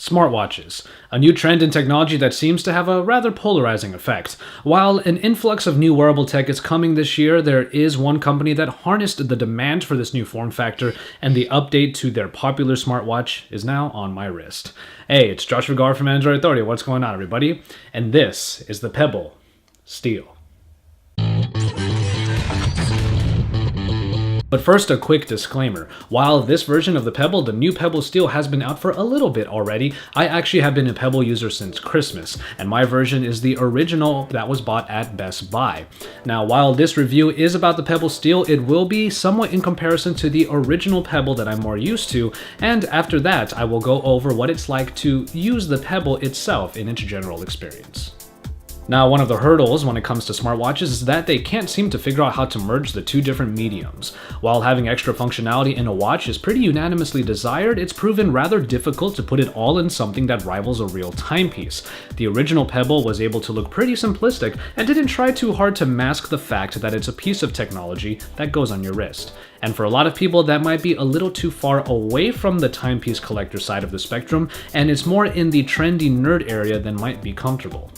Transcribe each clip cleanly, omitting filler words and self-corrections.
Smartwatches, a new trend in technology that seems to have a rather polarizing effect. While an influx of new wearable tech is coming this year, there is one company that harnessed the demand for this new form factor, and the update to their popular smartwatch is now on my wrist. Hey, it's Josh Vergara from Android Authority. What's going on, everybody? And this is the Pebble Steel. But first, a quick disclaimer. While this version of the Pebble, the new Pebble Steel, has been out for a little bit already, I actually have been a Pebble user since Christmas, and my version is the original that was bought at Best Buy. Now, while this review is about the Pebble Steel, it will be somewhat in comparison to the original Pebble that I'm more used to, and after that, I will go over what it's like to use the Pebble itself in its general experience. Now, one of the hurdles when it comes to smartwatches is that they can't seem to figure out how to merge the two different mediums. While having extra functionality in a watch is pretty unanimously desired, it's proven rather difficult to put it all in something that rivals a real timepiece. The original Pebble was able to look pretty simplistic and didn't try too hard to mask the fact that it's a piece of technology that goes on your wrist. And for a lot of people, that might be a little too far away from the timepiece collector side of the spectrum, and it's more in the trendy nerd area than might be comfortable.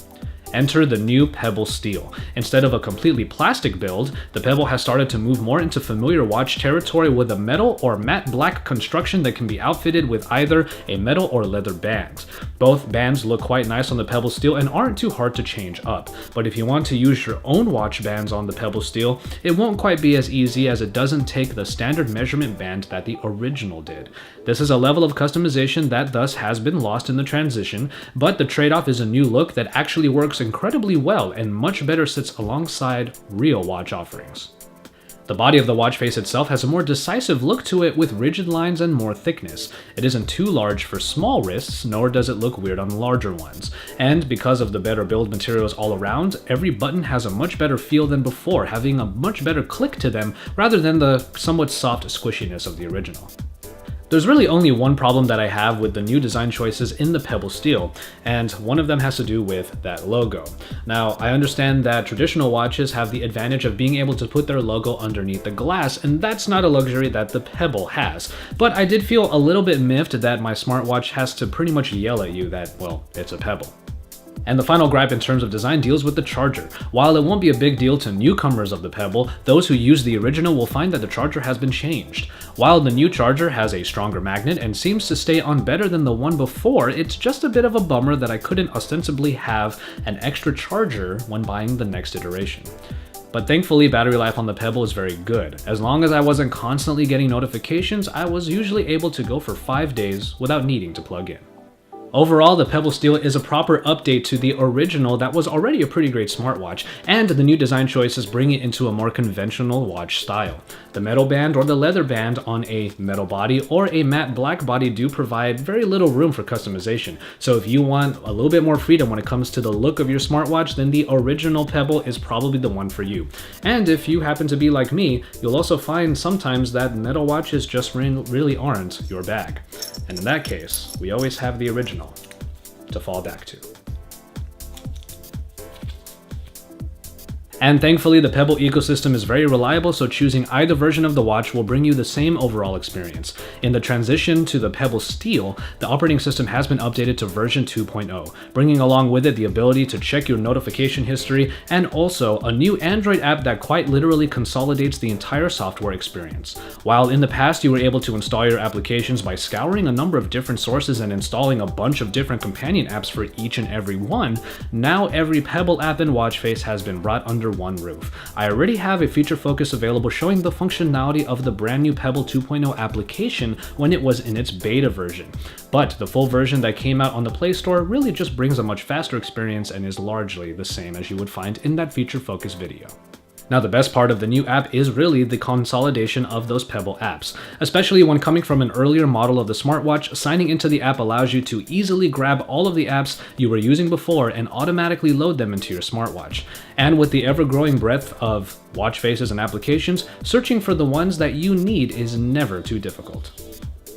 Enter the new Pebble Steel. Instead of a completely plastic build, the Pebble has started to move more into familiar watch territory with a metal or matte black construction that can be outfitted with either a metal or leather band. Both bands look quite nice on the Pebble Steel and aren't too hard to change up, but if you want to use your own watch bands on the Pebble Steel, it won't quite be as easy as it doesn't take the standard measurement band that the original did. This is a level of customization that thus has been lost in the transition, but the trade-off is a new look that actually works incredibly well and much better sits alongside real watch offerings. The body of the watch face itself has a more decisive look to it with rigid lines and more thickness. It isn't too large for small wrists, nor does it look weird on larger ones. And because of the better build materials all around, every button has a much better feel than before, having a much better click to them rather than the somewhat soft squishiness of the original. There's really only one problem that I have with the new design choices in the Pebble Steel, and one of them has to do with that logo. Now, I understand that traditional watches have the advantage of being able to put their logo underneath the glass, and that's not a luxury that the Pebble has. But I did feel a little bit miffed that my smartwatch has to pretty much yell at you that, well, it's a Pebble. And the final gripe in terms of design deals with the charger. While it won't be a big deal to newcomers of the Pebble, those who use the original will find that the charger has been changed. While the new charger has a stronger magnet and seems to stay on better than the one before, it's just a bit of a bummer that I couldn't ostensibly have an extra charger when buying the next iteration. But thankfully, battery life on the Pebble is very good. As long as I wasn't constantly getting notifications, I was usually able to go for 5 days without needing to plug in. Overall, the Pebble Steel is a proper update to the original that was already a pretty great smartwatch, and the new design choices bring it into a more conventional watch style. The metal band or the leather band on a metal body or a matte black body do provide very little room for customization, so if you want a little bit more freedom when it comes to the look of your smartwatch, then the original Pebble is probably the one for you. And if you happen to be like me, you'll also find sometimes that metal watches just really aren't your bag. And in that case, we always have the original to fall back to. And thankfully, the Pebble ecosystem is very reliable, so choosing either version of the watch will bring you the same overall experience. In the transition to the Pebble Steel, the operating system has been updated to version 2.0, bringing along with it the ability to check your notification history and also a new Android app that quite literally consolidates the entire software experience. While in the past you were able to install your applications by scouring a number of different sources and installing a bunch of different companion apps for each and every one, now every Pebble app and watch face has been brought under one roof. I already have a feature focus available showing the functionality of the brand new Pebble 2.0 application when it was in its beta version. But the full version that came out on the Play Store really just brings a much faster experience and is largely the same as you would find in that feature focus video. Now, the best part of the new app is really the consolidation of those Pebble apps. Especially when coming from an earlier model of the smartwatch, signing into the app allows you to easily grab all of the apps you were using before and automatically load them into your smartwatch. And with the ever-growing breadth of watch faces and applications, searching for the ones that you need is never too difficult.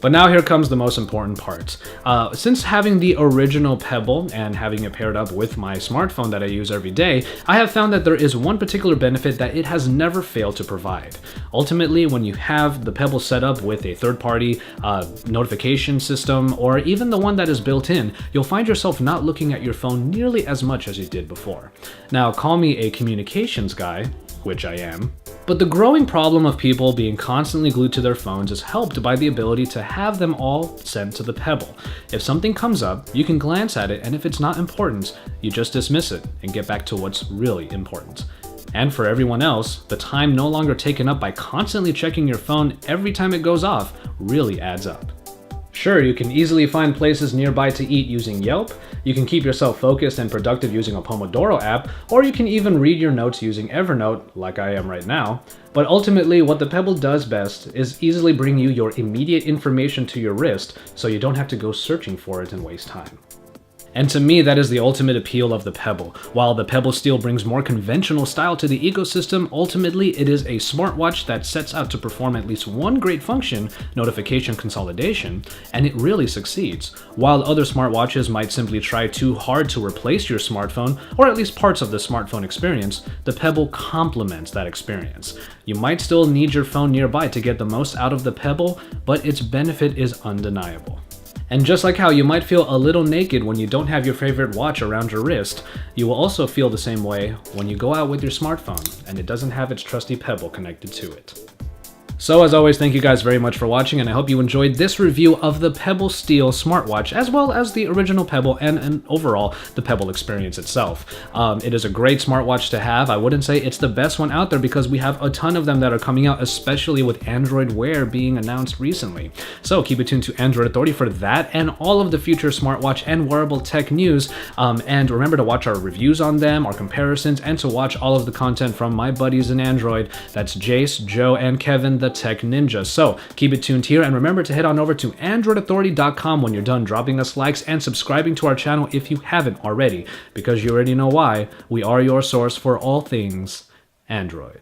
But now here comes the most important part. Since having the original Pebble and having it paired up with my smartphone that I use every day, I have found that there is one particular benefit that it has never failed to provide. Ultimately, when you have the Pebble set up with a third-party notification system, or even the one that is built in, you'll find yourself not looking at your phone nearly as much as you did before. Now, call me a communications guy, which I am, but the growing problem of people being constantly glued to their phones is helped by the ability to have them all sent to the Pebble. If something comes up, you can glance at it, and if it's not important, you just dismiss it and get back to what's really important. And for everyone else, the time no longer taken up by constantly checking your phone every time it goes off really adds up. Sure, you can easily find places nearby to eat using Yelp, you can keep yourself focused and productive using a Pomodoro app, or you can even read your notes using Evernote, like I am right now. But ultimately, what the Pebble does best is easily bring you your immediate information to your wrist, so you don't have to go searching for it and waste time. And to me, that is the ultimate appeal of the Pebble. While the Pebble Steel brings more conventional style to the ecosystem, ultimately it is a smartwatch that sets out to perform at least one great function, notification consolidation, and it really succeeds. While other smartwatches might simply try too hard to replace your smartphone, or at least parts of the smartphone experience, the Pebble complements that experience. You might still need your phone nearby to get the most out of the Pebble, but its benefit is undeniable. And just like how you might feel a little naked when you don't have your favorite watch around your wrist, you will also feel the same way when you go out with your smartphone and it doesn't have its trusty Pebble connected to it. So as always, thank you guys very much for watching, and I hope you enjoyed this review of the Pebble Steel smartwatch, as well as the original Pebble and overall the Pebble experience itself. It is a great smartwatch to have. I wouldn't say it's the best one out there because we have a ton of them that are coming out, especially with Android Wear being announced recently. So keep it tuned to Android Authority for that and all of the future smartwatch and wearable tech news. And remember to watch our reviews on them, our comparisons, and to watch all of the content from my buddies in Android. That's Jayce, Joe, and Kevin, the Tech Ninja. So keep it tuned here, and remember to head on over to androidauthority.com when you're done dropping us likes and subscribing to our channel if you haven't already, because you already know why. We are your source for all things Android.